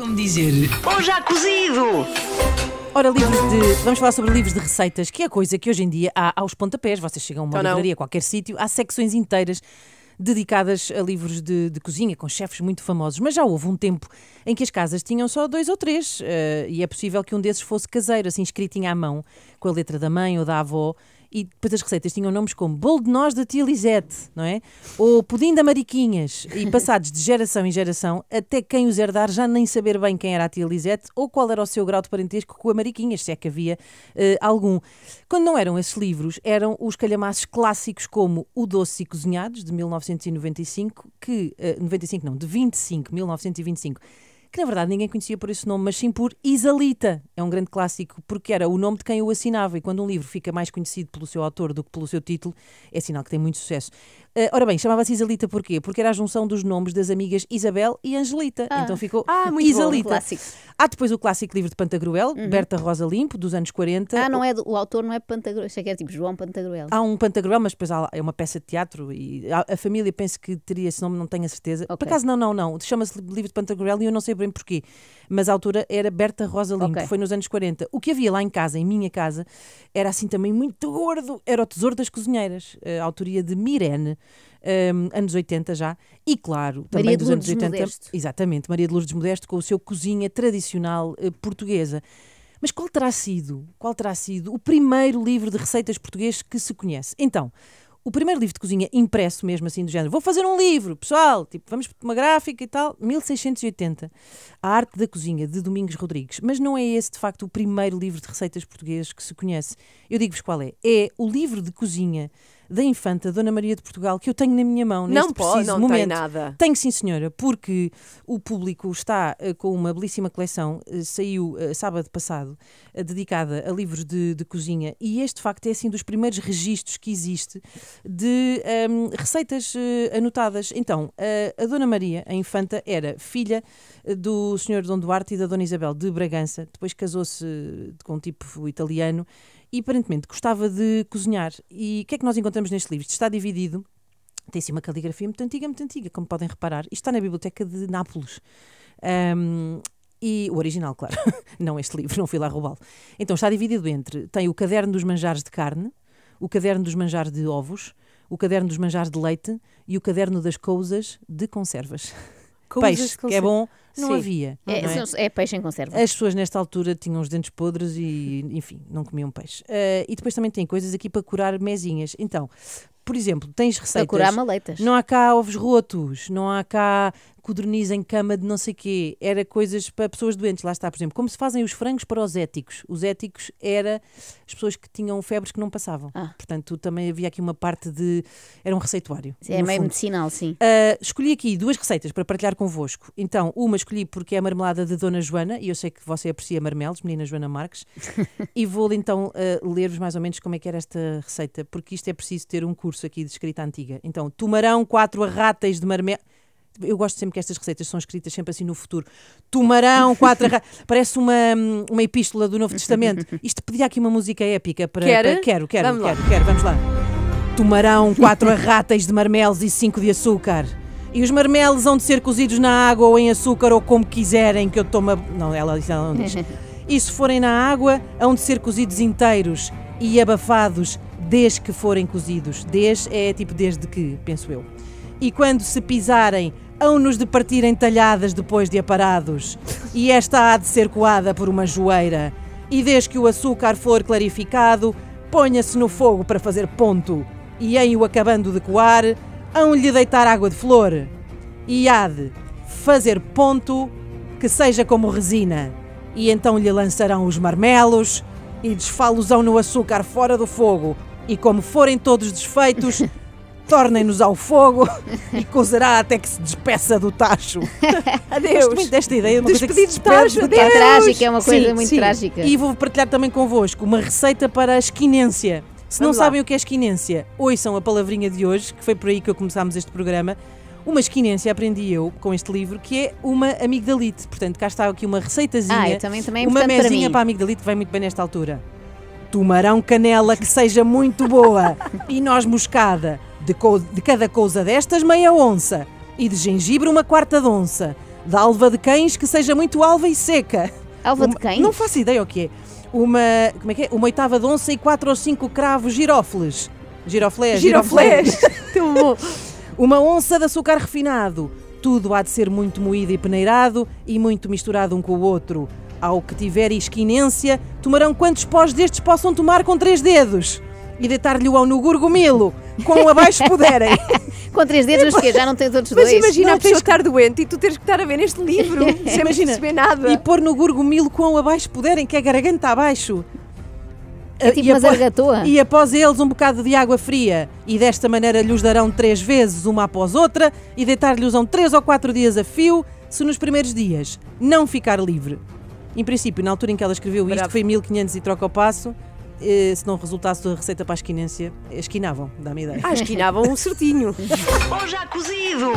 Como dizer, Ou já cozido! Ora, vamos falar sobre livros de receitas, que é coisa que hoje em dia há aos pontapés. Vocês chegam a uma livraria, a qualquer sítio, há secções inteiras dedicadas a livros de cozinha, com chefes muito famosos. Mas já houve um tempo em que as casas tinham só 2 ou 3, e é possível que um desses fosse caseiro, assim escritinho à mão, com a letra da mãe ou da avó. E depois as receitas tinham nomes como bolo de noz da tia Lisete, não é? Ou pudim da Mariquinhas. E passados de geração em geração, até quem os herdar já nem saber bem quem era a tia Lisete ou qual era o seu grau de parentesco com a Mariquinhas, se é que havia algum. Quando não eram esses livros, eram os calhamaços clássicos como O Doces e Cozinhados, de 1995, de 1925, que na verdade ninguém conhecia por esse nome, mas sim por Isalita. É um grande clássico, porque era o nome de quem o assinava, e quando um livro fica mais conhecido pelo seu autor do que pelo seu título, é sinal que tem muito sucesso. Ora bem, chamava-se Isalita porquê? Porque era a junção dos nomes das amigas Isabel e Angelita. Então ficou muito Isalita. Bom, clássico. Há depois o clássico livro de Pantagruel, Berta Rosa Limpo, dos anos 40. Não é o autor não é Pantagruel, achei que era tipo João Pantagruel. Há um Pantagruel, mas depois é uma peça de teatro e a família penso que teria esse nome, não tenho a certeza. Okay. Por acaso não. Chama-se livro de Pantagruel e eu não sei bem porquê. Mas a autora era Berta Rosa Limpo, foi nos anos 40. O que havia lá em casa, em minha casa, era assim também muito gordo. Era o Tesouro das Cozinheiras, a autoria de Mirene, anos 80 já. E claro, também Maria dos de anos Lourdes 80. Modesto. Exatamente, Maria de Lourdes Modesto, com o seu cozinha tradicional portuguesa. Mas qual terá sido o primeiro livro de receitas português que se conhece? Então, o primeiro livro de cozinha impresso mesmo assim do género, vou fazer um livro, pessoal, tipo, vamos para uma gráfica e tal, 1680, A Arte da Cozinha, de Domingos Rodrigues. Mas não é esse, de facto, o primeiro livro de receitas português que se conhece. Eu digo-vos qual é. É o livro de cozinha da infanta Dona Maria de Portugal, que eu tenho na minha mão neste preciso momento. Tem nada. Tenho, sim, senhora, porque o público está com uma belíssima coleção, saiu sábado passado, dedicada a livros de cozinha, e este, de facto, é assim dos primeiros registros que existe de receitas anotadas. Então, a Dona Maria, a infanta, era filha do Sr. Dom Duarte e da Dona Isabel de Bragança, depois casou-se com um tipo italiano, e aparentemente gostava de cozinhar. E o que é que nós encontramos neste livro? Isto está dividido, tem sim uma caligrafia muito antiga, como podem reparar. Isto está na Biblioteca de Nápoles. E o original, claro, não este livro, não fui lá roubá-lo. Então está dividido tem o caderno dos manjares de carne, o caderno dos manjares de ovos, o caderno dos manjares de leite e o caderno das cousas de conservas. Peixe, que é bom, não havia. É peixe em conserva. As pessoas nesta altura tinham os dentes podres e, enfim, não comiam peixe. E depois também tem coisas aqui para curar mesinhas. Então, por exemplo, tens receitas... Para curar maleitas. Não há cá ovos rotos, não há cá codorniz em cama de não sei quê. Era coisas para pessoas doentes. Lá está, por exemplo, como se fazem os frangos para os éticos. Os éticos eram as pessoas que tinham febres que não passavam. Portanto, também havia aqui uma parte de... Era um receituário. É meio medicinal, sim. Escolhi aqui 2 receitas para partilhar convosco. Então, uma escolhi porque é a marmelada de Dona Joana, e eu sei que você aprecia marmelos, menina Joana Marques, e vou então ler-vos mais ou menos como é que era esta receita, porque isto é preciso ter um curso aqui de escrita antiga. Então, tumarão 4 arráteis de marmelo. Eu gosto sempre que estas receitas são escritas sempre assim no futuro. Tumarão 4 arráteis. Parece uma epístola do Novo Testamento. Isto pedia aqui uma música épica para... Quero. Vamos lá. Tumarão 4 arráteis de marmelos e 5 de açúcar. E os marmelos hão de ser cozidos na água ou em açúcar ou como quiserem, que eu tomo... Não, ela não diz. E se forem na água, hão de ser cozidos inteiros e abafados desde que forem cozidos. Desde é tipo desde que, penso eu. E quando se pisarem, hão-nos de partir em talhadas depois de aparados. E esta há de ser coada por uma joeira. E desde que o açúcar for clarificado, ponha-se no fogo para fazer ponto. E em o acabando de coar, hão-lhe deitar água de flor. E há de fazer ponto que seja como resina. E então lhe lançarão os marmelos e desfá-los-ão no açúcar fora do fogo. E como forem todos desfeitos... tornem-nos ao fogo e cozerá até que se despeça do tacho. Adeus. Gosto muito desta ideia. Despedir de tacho. É trágica, é uma coisa muito trágica. E vou partilhar também convosco uma receita para a esquinência. Se não sabem o que é esquinência, ouçam a palavrinha de hoje, que foi por aí que começámos este programa. Uma esquinência aprendi eu com este livro, que é uma amigdalite. Portanto, cá está aqui uma receitazinha. Também é uma mesinha para a amigdalite, vai muito bem nesta altura. Tumarão canela que seja muito boa e noz moscada. De cada coisa destas, meia onça. E de gengibre, 1/4 de onça. Da alva de cães que seja muito alva e seca. Alva de cães? Não faço ideia o que é. Como é que é? Uma oitava de onça e 4 ou 5 cravos girofles. Giroflés. Tão bom. Uma onça de açúcar refinado. Tudo há de ser muito moído e peneirado e muito misturado um com o outro. Ao que tiver esquinência, tomarão quantos pós destes possam tomar com 3 dedos. E deitar-lhe-o no gurgumilo, com abaixo puderem. Com 3 dedos, mas que já não tens outros Mas dois. imagina Não, a pessoa tens estar doente e tu teres que estar a ver neste livro sem perceber nada. E pôr no gurgumilo com abaixo puderem, que é garganta abaixo. É tipo E uma após- zargatoa. E após eles um bocado de água fria. E desta maneira lhes darão 3 vezes, uma após outra, e deitar-lhes-ão 3 ou 4 dias a fio, se nos primeiros dias não ficar livre. Em princípio, na altura em que ela escreveu isto, Bravo. foi 1500 e troca ao passo. Se não resultasse da receita para a esquinência, esquinavam, dá-me ideia. Esquinavam um certinho. é Ou já cozido.